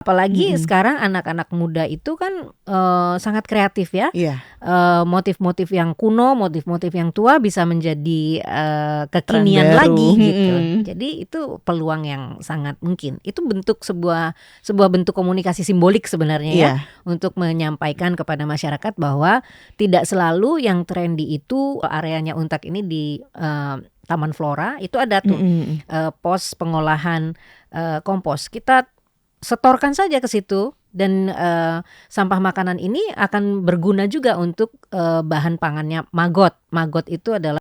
Apalagi Mm-mm. sekarang anak-anak muda itu kan sangat kreatif ya. Iya, Motif-motif yang kuno, motif-motif yang tua bisa menjadi tren kekinian baru. lagi gitu. Mm-mm. Jadi itu peluang yang sangat mungkin. Itu bentuk sebuah bentuk komunikasi simbolik sebenarnya ya, Iya. untuk menyampaikan kepada masyarakat bahwa tidak selalu yang trendy itu areanya Untak ini di Taman Flora itu ada tuh Mm-mm. pos pengolahan kompos. Kita setorkan saja ke situ dan sampah makanan ini akan berguna juga untuk bahan pangannya maggot. Maggot itu adalah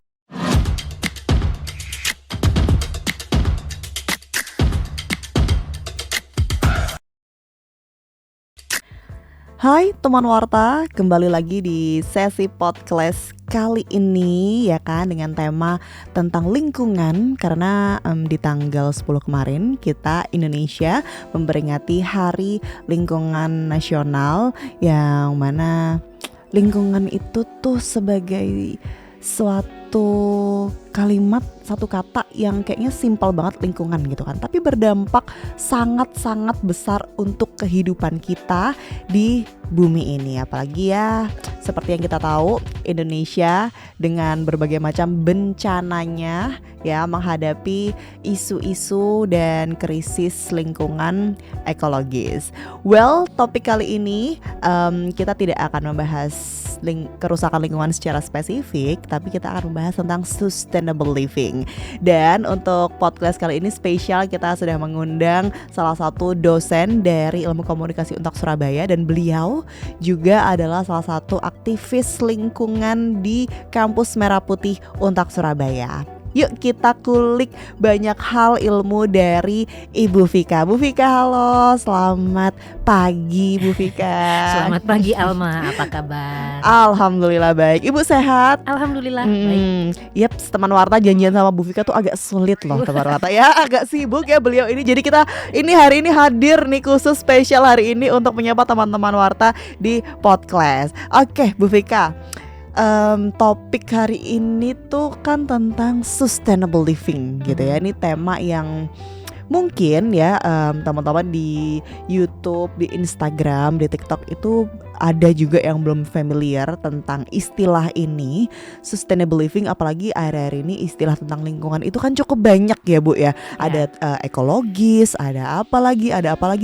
Hai teman Warta, kembali lagi di sesi podcast kali ini ya kan, dengan tema tentang lingkungan. Karena di tanggal 10 kemarin kita Indonesia memperingati Hari Lingkungan Nasional, yang mana lingkungan itu tuh sebagai suatu kalimat, satu kata yang kayaknya simpel banget, lingkungan gitu kan, tapi berdampak sangat-sangat besar untuk kehidupan kita di bumi ini. Apalagi ya, seperti yang kita tahu, Indonesia dengan berbagai macam bencananya ya, menghadapi isu-isu dan krisis lingkungan ekologis. Well, topik kali ini kita tidak akan membahas kerusakan lingkungan secara spesifik, tapi kita akan membahas tentang sustainable living. Dan untuk podcast kali ini spesial, kita sudah mengundang salah satu dosen dari Ilmu Komunikasi Untak Surabaya, dan beliau juga adalah salah satu aktivis lingkungan di kampus Merah Putih Untak Surabaya. Yuk kita kulik banyak hal ilmu dari Ibu Vika. Bu Vika, halo, selamat pagi Bu Vika. Selamat pagi Alma, apa kabar? Alhamdulillah baik. Ibu sehat? Alhamdulillah baik. Yep, teman Warta janjian sama Bu Vika tuh agak sulit loh teman Warta ya, agak sibuk ya beliau ini. Jadi kita hari ini hadir nih khusus spesial hari ini untuk menyapa teman-teman Warta di podcast. Oke Bu Vika, topik hari ini tuh kan tentang sustainable living gitu ya. Ini tema yang mungkin ya teman-teman di YouTube, di Instagram, di TikTok itu ada juga yang belum familiar tentang istilah ini, sustainable living. Apalagi akhir-akhir ini istilah tentang lingkungan itu kan cukup banyak ya Bu ya. Ada ekologis, ada apa lagi,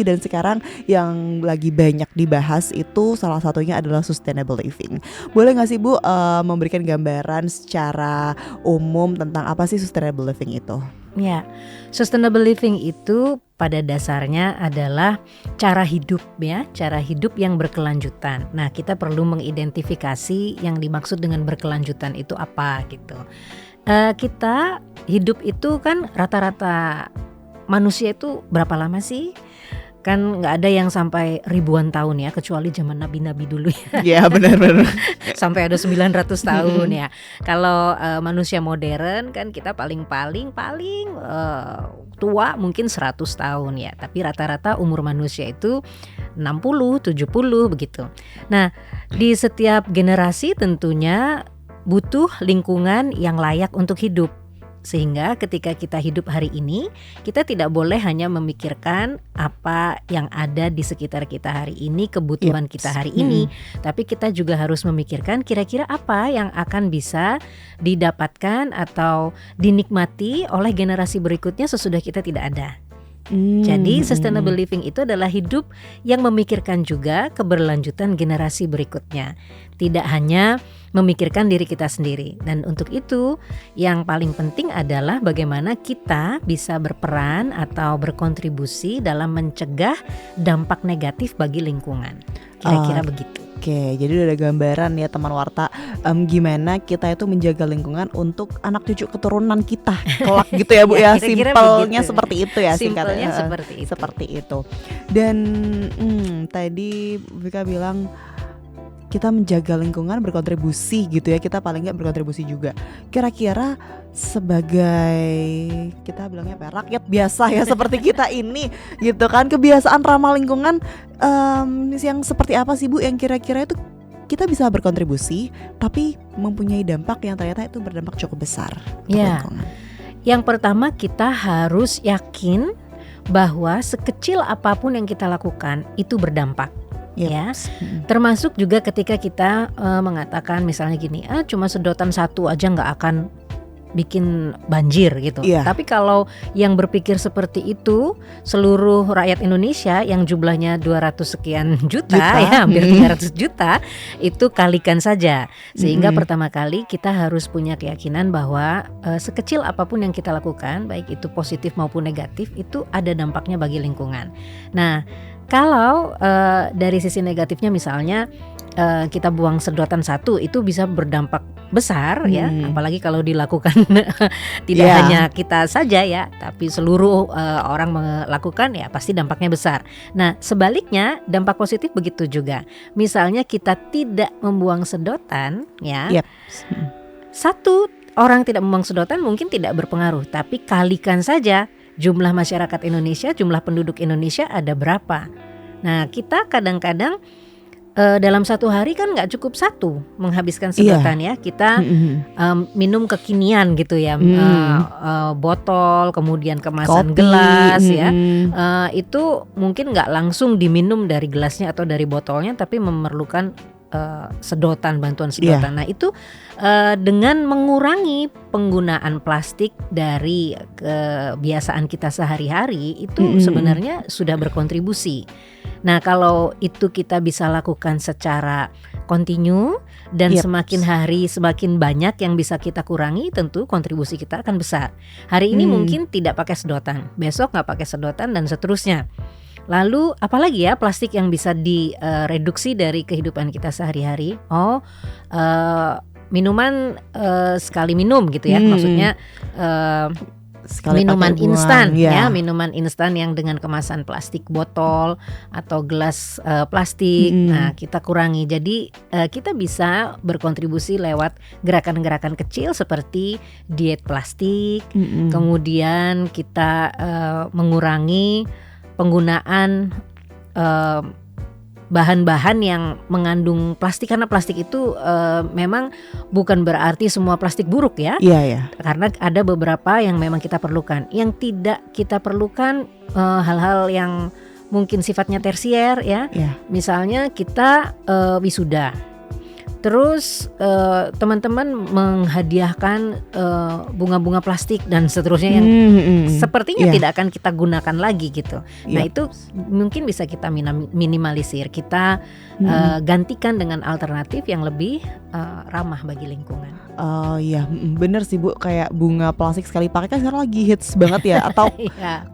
dan sekarang yang lagi banyak dibahas itu salah satunya adalah sustainable living. Boleh gak sih Bu memberikan gambaran secara umum tentang apa sih sustainable living itu? Ya, sustainable living itu pada dasarnya adalah cara hidup ya, cara hidup yang berkelanjutan. Nah, kita perlu mengidentifikasi yang dimaksud dengan berkelanjutan itu apa gitu. Kita hidup itu kan rata-rata manusia itu berapa lama sih? Kan nggak ada yang sampai ribuan tahun ya, kecuali zaman nabi-nabi dulu ya. Ya benar-benar. Sampai ada 900 tahun ya. Kalau manusia modern kan kita paling tua mungkin 100 tahun ya. Tapi rata-rata umur manusia itu 60, 70 begitu. Nah, di setiap generasi tentunya butuh lingkungan yang layak untuk hidup. Sehingga ketika kita hidup hari ini, kita tidak boleh hanya memikirkan apa yang ada di sekitar kita hari ini, kebutuhan kita hari ini, tapi kita juga harus memikirkan kira-kira apa yang akan bisa didapatkan atau dinikmati oleh generasi berikutnya sesudah kita tidak ada. Jadi sustainable living itu adalah hidup yang memikirkan juga keberlanjutan generasi berikutnya. Tidak hanya memikirkan diri kita sendiri. Dan untuk itu yang paling penting adalah bagaimana kita bisa berperan atau berkontribusi dalam mencegah dampak negatif bagi lingkungan. Kira-kira begitu. Oke, jadi udah ada gambaran ya teman Warta, gimana kita itu menjaga lingkungan untuk anak cucu keturunan kita kelak gitu ya Bu ya. Simpelnya seperti itu ya, simpelnya seperti itu. Dan tadi Vika bilang kita menjaga lingkungan, berkontribusi gitu ya, kita paling nggak berkontribusi juga. Kira-kira sebagai kita bilangnya apa, rakyat biasa ya seperti kita ini gitu kan, kebiasaan ramah lingkungan yang seperti apa sih Bu yang kira-kira itu kita bisa berkontribusi tapi mempunyai dampak yang ternyata itu berdampak cukup besar untuk lingkungan? Yang pertama, kita harus yakin bahwa sekecil apapun yang kita lakukan itu berdampak. Yep. Ya, termasuk juga ketika kita mengatakan misalnya gini, cuma sedotan satu aja nggak akan bikin banjir gitu. Iya. Tapi kalau yang berpikir seperti itu seluruh rakyat Indonesia yang jumlahnya 200 sekian juta. Ya hampir 300 juta, itu kalikan saja. Sehingga pertama kali kita harus punya keyakinan bahwa sekecil apapun yang kita lakukan, baik itu positif maupun negatif, itu ada dampaknya bagi lingkungan. Nah, kalau dari sisi negatifnya misalnya kita buang sedotan satu, itu bisa berdampak besar ya, apalagi kalau dilakukan tidak hanya kita saja ya, tapi seluruh orang melakukan, ya pasti dampaknya besar. Nah, sebaliknya dampak positif begitu juga. Misalnya kita tidak membuang sedotan ya. Satu orang tidak membuang sedotan mungkin tidak berpengaruh, tapi kalikan saja jumlah masyarakat Indonesia, jumlah penduduk Indonesia ada berapa. Nah, kita kadang-kadang dalam satu hari kan nggak cukup satu menghabiskan sedotan ya. Kita minum kekinian gitu ya, botol, kemudian kemasan kopi, gelas ya. Itu mungkin nggak langsung diminum dari gelasnya atau dari botolnya, tapi memerlukan sedotan, bantuan sedotan. Nah, itu dengan mengurangi penggunaan plastik dari kebiasaan kita sehari-hari, itu sebenarnya sudah berkontribusi. Nah, kalau itu kita bisa lakukan secara kontinu dan semakin hari semakin banyak yang bisa kita kurangi, tentu kontribusi kita akan besar. Hari ini mungkin tidak pakai sedotan, besok nggak pakai sedotan dan seterusnya. Lalu apalagi ya plastik yang bisa direduksi dari kehidupan kita sehari-hari? Minuman sekali minum gitu ya, maksudnya minuman instan ya, minuman instan yang dengan kemasan plastik botol atau gelas plastik. Nah, kita kurangi. Jadi kita bisa berkontribusi lewat gerakan-gerakan kecil seperti diet plastik. Kemudian kita mengurangi penggunaan bahan-bahan yang mengandung plastik, karena plastik itu memang bukan berarti semua plastik buruk ya. Karena ada beberapa yang memang kita perlukan. Yang tidak kita perlukan hal-hal yang mungkin sifatnya tersier ya. Misalnya kita wisuda, terus teman-teman menghadiahkan bunga-bunga plastik dan seterusnya yang sepertinya tidak akan kita gunakan lagi gitu. Nah, itu mungkin bisa kita minimalisir. Kita gantikan dengan alternatif yang lebih ramah bagi lingkungan. Oh iya, bener sih Bu, kayak bunga plastik sekali pakai kan sekarang lagi hits banget ya. Atau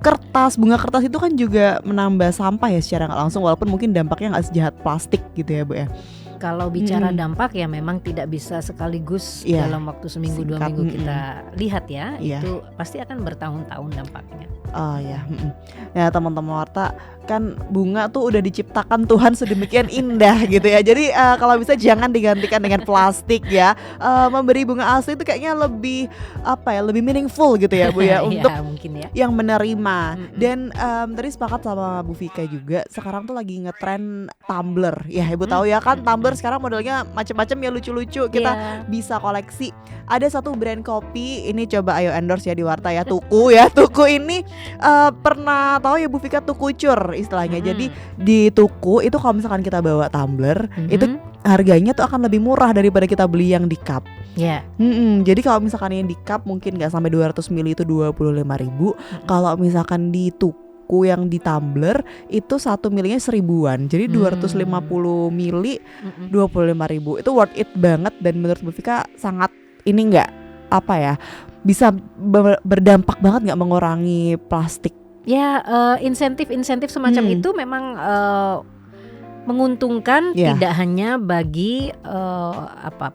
kertas, bunga kertas itu kan juga menambah sampah ya secara nggak langsung, walaupun mungkin dampaknya nggak sejahat plastik gitu ya Bu ya. Kalau bicara dampak ya memang tidak bisa sekaligus dalam waktu seminggu 2 minggu kita lihat ya. Itu pasti akan bertahun-tahun dampaknya. Oh ya. Ya teman-teman warta, kan bunga tuh udah diciptakan Tuhan sedemikian indah gitu ya. Jadi kalau bisa jangan digantikan dengan plastik ya. Memberi bunga asli itu kayaknya lebih lebih meaningful gitu ya Bu ya, untuk mungkin ya yang menerima. Dan tadi sepakat sama Bu Vika juga, sekarang tuh lagi ngetren tumbler. Ya Ibu tahu ya kan, tumbler sekarang modelnya macam-macam ya, lucu-lucu. Kita bisa koleksi. Ada satu brand kopi, ini coba ayo endorse ya di warta ya, Tuku ya. Tuku ini pernah tahu ya Bu Vika, Tukucur istilahnya. Jadi di Tuku itu kalau misalkan kita bawa tumbler, itu harganya tuh akan lebih murah daripada kita beli yang di cup. Jadi kalau misalkan yang di cup mungkin nggak sampai 200 ml itu 25.000. Kalau misalkan di Tuku yang di tumbler itu 1 milinya 1.000-an. Jadi 250 mili 25.000. Itu worth it banget, dan menurut Bu Vika sangat ini bisa berdampak banget nggak mengurangi plastik. Ya, insentif semacam itu memang menguntungkan tidak hanya bagi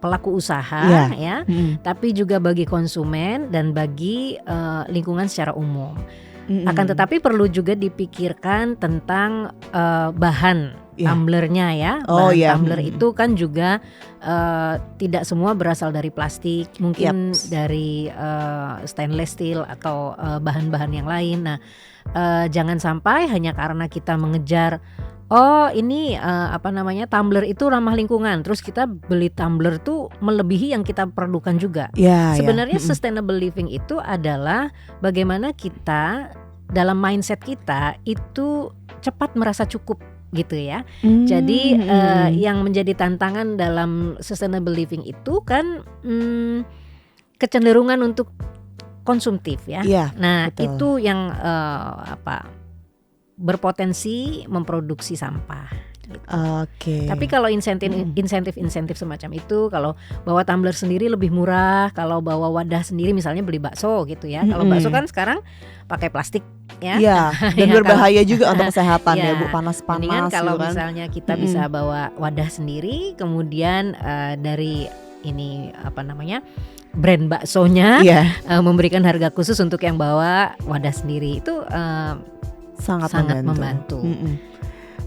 pelaku usaha tapi juga bagi konsumen dan bagi lingkungan secara umum. Akan tetapi perlu juga dipikirkan tentang bahan tumblernya ya. Tumbler itu kan juga tidak semua berasal dari plastik, mungkin dari stainless steel atau bahan-bahan yang lain. Nah, jangan sampai hanya karena kita mengejar ini tumbler itu ramah lingkungan, terus kita beli tumbler tuh melebihi yang kita perlukan juga. Sebenarnya sustainable living itu adalah bagaimana kita dalam mindset kita itu cepat merasa cukup gitu ya. Jadi yang menjadi tantangan dalam sustainable living itu kan kecenderungan untuk konsumtif ya. Iya, Nah betul. itu yang berpotensi memproduksi sampah. Gitu. Oke. Tapi kalau insentif semacam itu, kalau bawa tumbler sendiri lebih murah, kalau bawa wadah sendiri misalnya beli bakso gitu ya. Kalau bakso kan sekarang pakai plastik ya. Iya, dan Ya, berbahaya juga untuk kesehatan ya, Bu, mendingan panas-panas kalau gitu kan. misalnya kita bisa bawa wadah sendiri, kemudian dari ini brand baksonya Iya, memberikan harga khusus untuk yang bawa wadah sendiri, itu sangat membantu.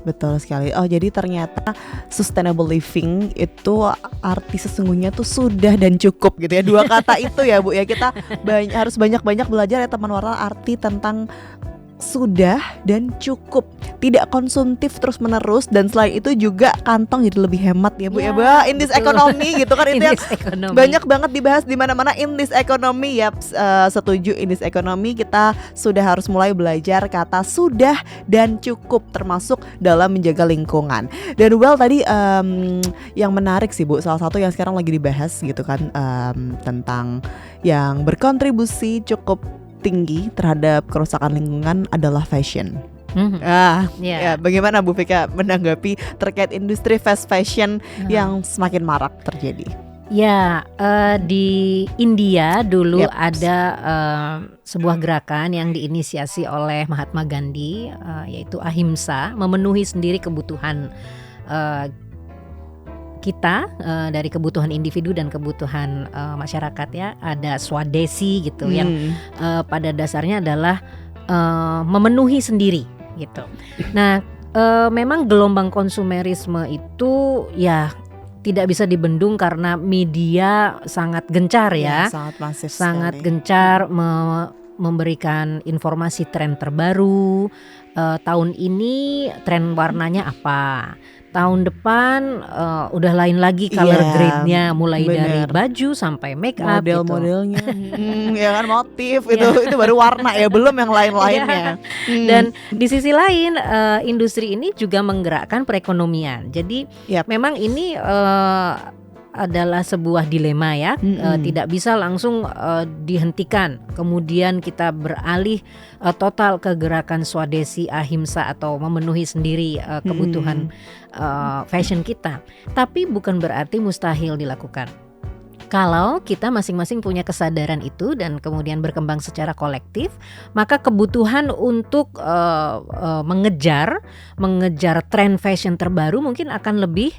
Betul sekali. Oh, jadi ternyata sustainable living itu arti sesungguhnya tuh sudah dan cukup gitu ya. Dua kata itu ya, Bu ya. Kita harus banyak-banyak belajar ya teman warta, arti tentang sudah dan cukup, tidak konsumtif terus menerus, dan selain itu juga kantong jadi lebih hemat ya, Bu ya. In this economy gitu kan, itu yang banyak banget dibahas di mana-mana, in this economy. Yap, setuju, in this economy kita sudah harus mulai belajar kata sudah dan cukup, termasuk dalam menjaga lingkungan. Dan tadi yang menarik sih, Bu, salah satu yang sekarang lagi dibahas gitu kan, tentang yang berkontribusi cukup tinggi terhadap kerusakan lingkungan adalah fashion. Ya, bagaimana Bu Vika menanggapi terkait industri fast fashion yang semakin marak terjadi? Ya, di India dulu ada sebuah gerakan yang diinisiasi oleh Mahatma Gandhi, yaitu ahimsa, memenuhi sendiri kebutuhan kita, dari kebutuhan individu dan kebutuhan masyarakat ya. Ada swadesi gitu yang pada dasarnya adalah memenuhi sendiri gitu. Nah, memang gelombang konsumerisme itu ya tidak bisa dibendung karena media sangat gencar ya, sangat masif, sangat sekali. gencar memberikan informasi tren terbaru. Tahun ini tren warnanya apa? Tahun depan udah lain lagi color grade-nya, mulai dari baju sampai make up, model-modelnya, ya kan, motif itu baru warna ya, belum yang lain-lainnya. Dan di sisi lain industri ini juga menggerakkan perekonomian. Jadi memang ini adalah sebuah dilema ya, tidak bisa langsung dihentikan. Kemudian kita beralih total ke gerakan swadesi ahimsa atau memenuhi sendiri kebutuhan fashion kita. Tapi bukan berarti mustahil dilakukan. Kalau kita masing-masing punya kesadaran itu dan kemudian berkembang secara kolektif, maka kebutuhan untuk mengejar tren fashion terbaru mungkin akan lebih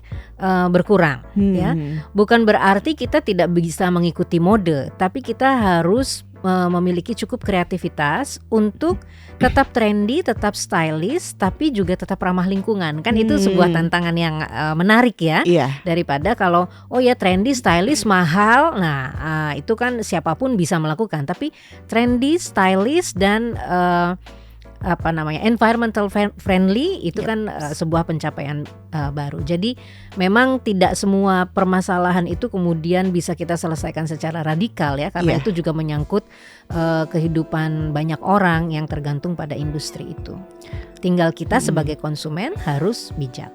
berkurang ya. Bukan berarti kita tidak bisa mengikuti mode, tapi kita harus memiliki cukup kreativitas untuk tetap trendy, tetap stylish, tapi juga tetap ramah lingkungan. Kan itu sebuah tantangan yang menarik ya. Daripada kalau trendy, stylish, mahal. Nah, itu kan siapapun bisa melakukan. Tapi trendy, stylish dan environmental friendly itu kan sebuah pencapaian baru. Jadi memang tidak semua permasalahan itu kemudian bisa kita selesaikan secara radikal ya, karena itu juga menyangkut kehidupan banyak orang yang tergantung pada industri itu. Tinggal kita sebagai konsumen harus bijak.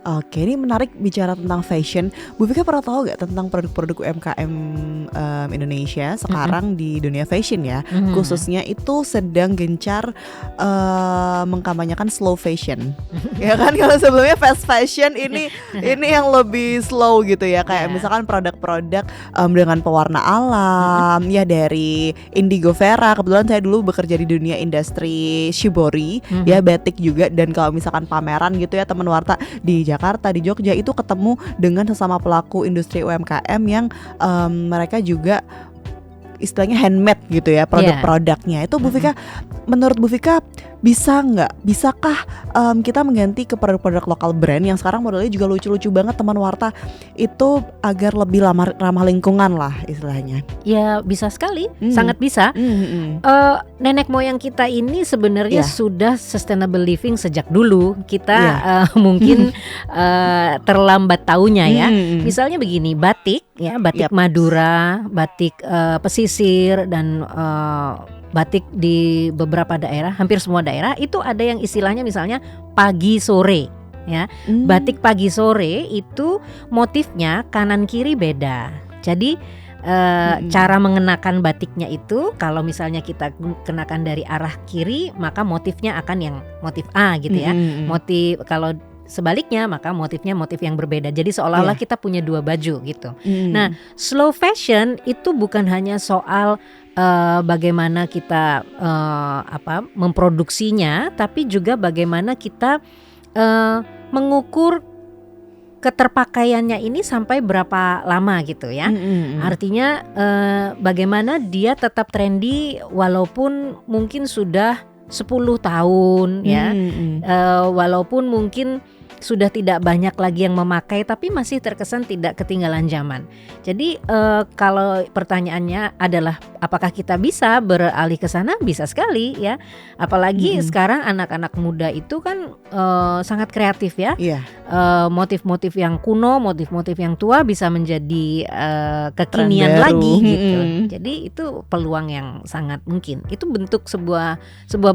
Oke, ini menarik bicara tentang fashion. Bu Vika pernah tahu gak tentang produk-produk UMKM Indonesia sekarang di dunia fashion ya, khususnya itu sedang gencar mengkampanyekan slow fashion. Ya kan, kalau sebelumnya fast fashion, ini yang lebih slow gitu ya, kayak misalkan produk-produk dengan pewarna alam ya, dari Indigo Vera. Kebetulan saya dulu bekerja di dunia industri shibori ya, batik juga. Dan kalau misalkan pameran gitu ya teman warta di Jakarta, di Jogja, itu ketemu dengan sesama pelaku industri UMKM yang mereka juga istilahnya handmade gitu ya produk-produknya. Itu Bu Vika, menurut Bu Vika bisakah kita mengganti ke produk-produk lokal brand yang sekarang modelnya juga lucu-lucu banget teman warta, itu agar lebih ramah lingkungan lah istilahnya? Ya bisa sekali, sangat bisa. Nenek moyang kita ini sebenarnya sudah sustainable living sejak dulu. Kita mungkin terlambat taunya ya. Misalnya begini, batik ya, batik Madura, batik pesisir dan batik di beberapa daerah, hampir semua daerah itu ada yang istilahnya misalnya pagi sore ya. Batik pagi sore itu motifnya kanan kiri beda. Jadi cara mengenakan batiknya itu kalau misalnya kita kenakan dari arah kiri maka motifnya akan yang motif A gitu ya. Motif kalau sebaliknya maka motifnya motif yang berbeda. Jadi seolah-olah kita punya dua baju gitu. Nah, slow fashion itu bukan hanya soal bagaimana kita memproduksinya, tapi juga bagaimana kita mengukur keterpakaiannya ini sampai berapa lama gitu ya. Artinya bagaimana dia tetap trendy walaupun mungkin sudah 10 tahun ya. Walaupun mungkin sudah tidak banyak lagi yang memakai tapi masih terkesan tidak ketinggalan zaman. Jadi kalau pertanyaannya adalah apakah kita bisa beralih ke sana? Bisa sekali ya. Apalagi sekarang anak-anak muda itu kan sangat kreatif ya. Motif-motif yang kuno, motif-motif yang tua bisa menjadi kekinian lagi gitu. Jadi itu peluang yang sangat mungkin. Itu bentuk sebuah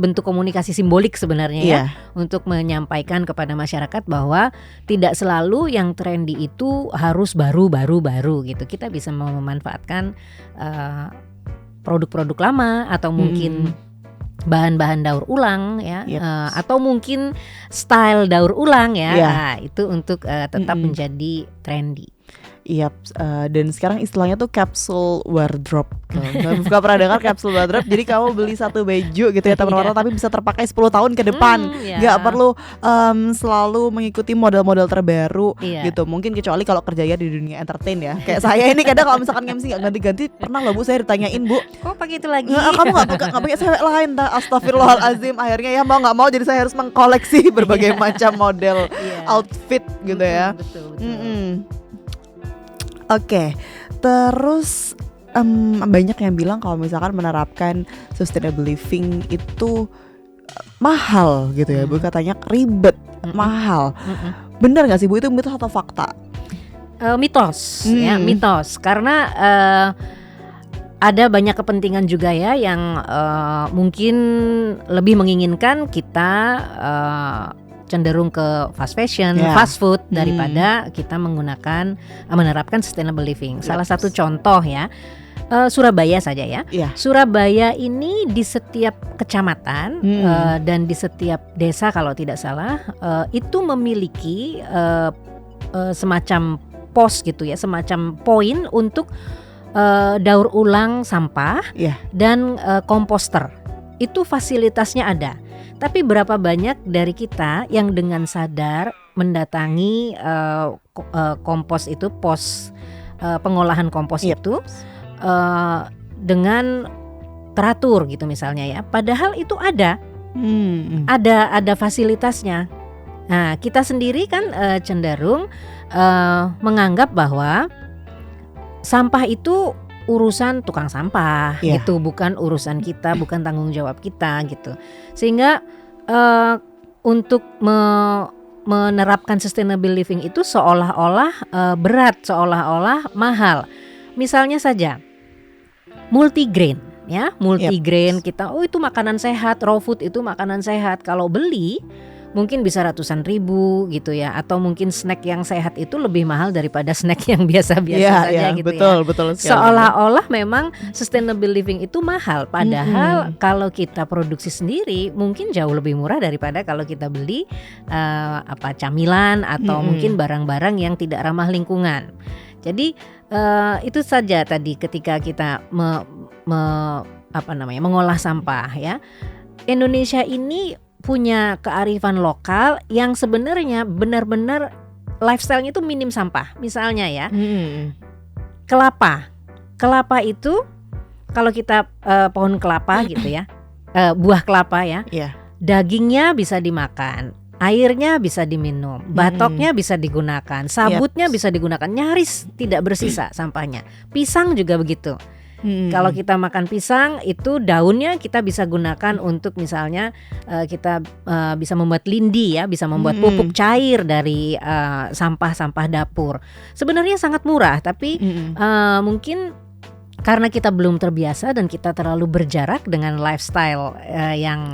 bentuk komunikasi simbolik sebenarnya ya untuk menyampaikan kepada masyarakat bahwa tidak selalu yang trendy itu harus baru gitu. Kita bisa memanfaatkan produk-produk lama atau mungkin bahan-bahan daur ulang ya, atau mungkin style daur ulang ya. Nah, itu untuk tetap menjadi trendy. Dan sekarang istilahnya tuh capsule wardrobe. Gak pernah dengar capsule wardrobe. Jadi kamu beli satu baju gitu ya teman-teman, tapi bisa terpakai 10 tahun ke depan. Gak perlu selalu mengikuti model-model terbaru gitu. Mungkin kecuali kalau kerjanya di dunia entertain ya. Kayak saya ini kadang kalau misalkan MC gak ganti-ganti, pernah loh Bu saya ditanyain, Bu, kok pakai itu lagi? Kamu gak pakai cewek lain? Astagfirullahalazim. Akhirnya ya mau gak mau jadi saya harus mengkoleksi berbagai macam model outfit gitu ya. Betul. Oke, terus banyak yang bilang kalau misalkan menerapkan sustainable living itu mahal gitu ya, Bu, katanya ribet, mahal. Benar nggak sih Bu, itu mitos atau fakta? Mitos ya, mitos. Karena ada banyak kepentingan juga ya yang mungkin lebih menginginkan kita cenderung ke fast fashion, fast food daripada kita menerapkan sustainable living. Salah satu contoh ya, Surabaya saja ya. Surabaya ini di setiap kecamatan dan di setiap desa kalau tidak salah itu memiliki semacam pos gitu ya, semacam poin untuk daur ulang sampah dan komposter. Itu fasilitasnya ada. Tapi berapa banyak dari kita yang dengan sadar mendatangi kompos itu, pos pengolahan kompos itu dengan teratur gitu misalnya ya. Padahal itu ada fasilitasnya. Nah, kita sendiri kan cenderung menganggap bahwa sampah itu urusan tukang sampah gitu, bukan urusan kita, bukan tanggung jawab kita gitu. Sehingga untuk menerapkan sustainable living itu seolah-olah berat, seolah-olah mahal. Misalnya saja multigrain ya, multigrain kita, itu makanan sehat, raw food itu makanan sehat. Kalau beli mungkin bisa ratusan ribu gitu ya, atau mungkin snack yang sehat itu lebih mahal daripada snack yang biasa-biasa saja gitu betul ya. Seolah-olah memang sustainable living itu mahal, padahal kalau kita produksi sendiri mungkin jauh lebih murah daripada kalau kita beli camilan atau mungkin barang-barang yang tidak ramah lingkungan. Jadi itu saja tadi ketika kita mengolah sampah ya. Indonesia ini punya kearifan lokal yang sebenarnya benar-benar lifestyle-nya itu minim sampah. Misalnya ya, kelapa itu kalau kita pohon kelapa gitu ya, buah kelapa ya, dagingnya bisa dimakan, airnya bisa diminum, batoknya bisa digunakan, sabutnya bisa digunakan, nyaris tidak bersisa sampahnya. Pisang juga begitu. Kalau kita makan pisang itu daunnya kita bisa gunakan untuk misalnya kita bisa membuat lindi ya, bisa membuat pupuk cair dari sampah-sampah dapur. Sebenarnya sangat murah, tapi mungkin karena kita belum terbiasa dan kita terlalu berjarak dengan lifestyle yang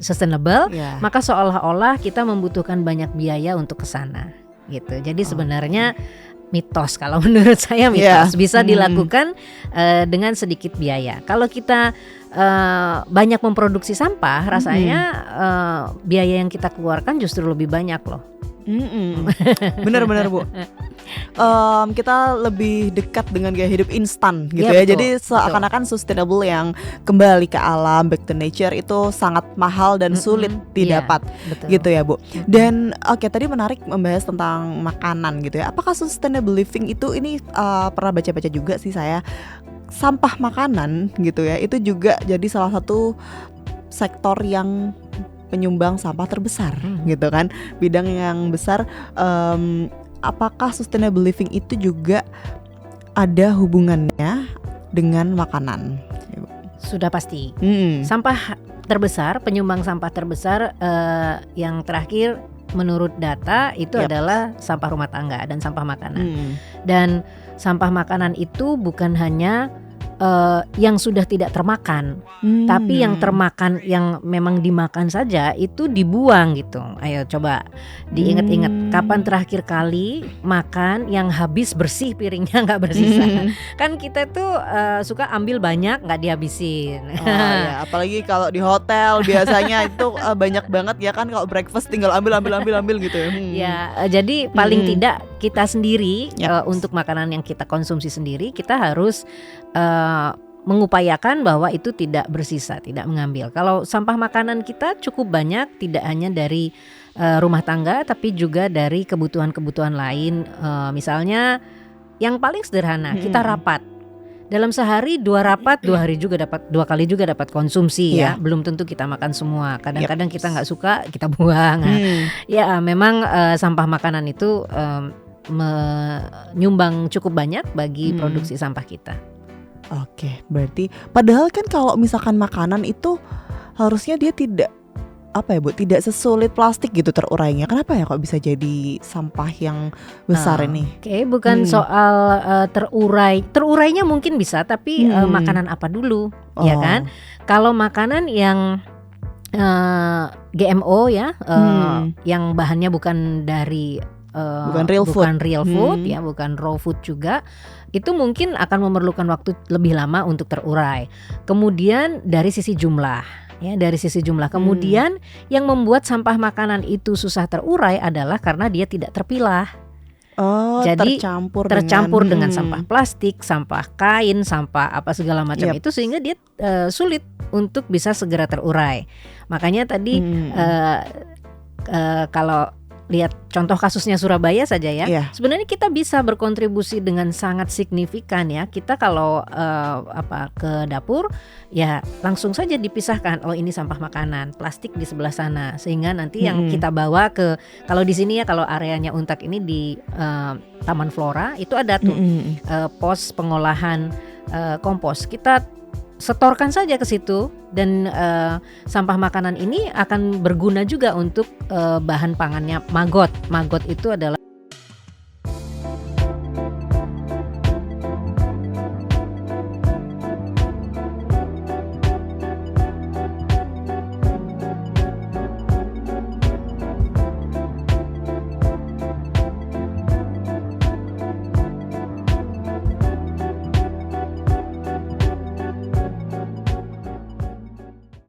sustainable, maka seolah-olah kita membutuhkan banyak biaya untuk ke sana gitu. Jadi sebenarnya mitos, kalau menurut saya mitos, bisa dilakukan dengan sedikit biaya. Kalau kita banyak memproduksi sampah, rasanya biaya yang kita keluarkan justru lebih banyak loh. Benar-benar Bu. Kita lebih dekat dengan gaya hidup instan gitu ya. Betul, jadi seakan-akan sustainable yang kembali ke alam, back to nature itu sangat mahal dan sulit didapat gitu ya Bu. Dan tadi menarik membahas tentang makanan gitu ya. Apakah sustainable living itu ini pernah baca-baca juga sih saya, sampah makanan gitu ya, itu juga jadi salah satu sektor yang penyumbang sampah terbesar gitu kan, bidang yang besar. Apakah sustainable living itu juga ada hubungannya dengan makanan? Sudah pasti. Sampah terbesar, penyumbang sampah terbesar yang terakhir menurut data itu adalah sampah rumah tangga dan sampah makanan. Dan sampah makanan itu bukan hanya yang sudah tidak termakan, tapi yang termakan, yang memang dimakan saja itu dibuang gitu. Ayo coba diingat-ingat, kapan terakhir kali makan yang habis bersih piringnya nggak bersisa. Kan kita tuh suka ambil banyak nggak dihabisin. Apalagi kalau di hotel biasanya itu banyak banget ya kan, kalau breakfast tinggal ambil gitu ya. Jadi paling tidak kita sendiri untuk makanan yang kita konsumsi sendiri, kita harus mengupayakan bahwa itu tidak bersisa, tidak mengambil. Kalau sampah makanan kita cukup banyak, tidak hanya dari rumah tangga tapi juga dari kebutuhan-kebutuhan lain. Misalnya yang paling sederhana, kita rapat. Dalam sehari 2 rapat, 2 hari juga dapat, 2 kali juga dapat konsumsi ya. Belum tentu kita makan semua. Kadang-kadang kita nggak suka, kita buang. Ya memang sampah makanan itu menyumbang cukup banyak bagi produksi sampah kita. Oke, berarti padahal kan kalau misalkan makanan itu harusnya dia tidak tidak sesulit plastik gitu terurainya. Kenapa ya kok bisa jadi sampah yang besar ini? Bukan soal terurainya mungkin bisa, tapi makanan apa dulu, ya kan? Kalau makanan yang GMO ya, yang bahannya bukan dari bukan real food ya, bukan raw food juga, itu mungkin akan memerlukan waktu lebih lama untuk terurai. Kemudian dari sisi jumlah, kemudian yang membuat sampah makanan itu susah terurai adalah karena dia tidak terpilah. Jadi tercampur dengan sampah plastik, sampah kain, sampah apa segala macam itu, sehingga dia sulit untuk bisa segera terurai. Makanya tadi kalau lihat contoh kasusnya Surabaya saja ya, sebenarnya kita bisa berkontribusi dengan sangat signifikan ya. Kita kalau ke dapur ya langsung saja dipisahkan, oh ini sampah makanan, plastik di sebelah sana, sehingga nanti yang kita bawa ke, kalau di sini ya, kalau areanya Untak ini di Taman Flora itu ada tuh pos pengolahan kompos. Kita setorkan saja ke situ, dan sampah makanan ini akan berguna juga untuk bahan pangannya maggot. Maggot itu adalah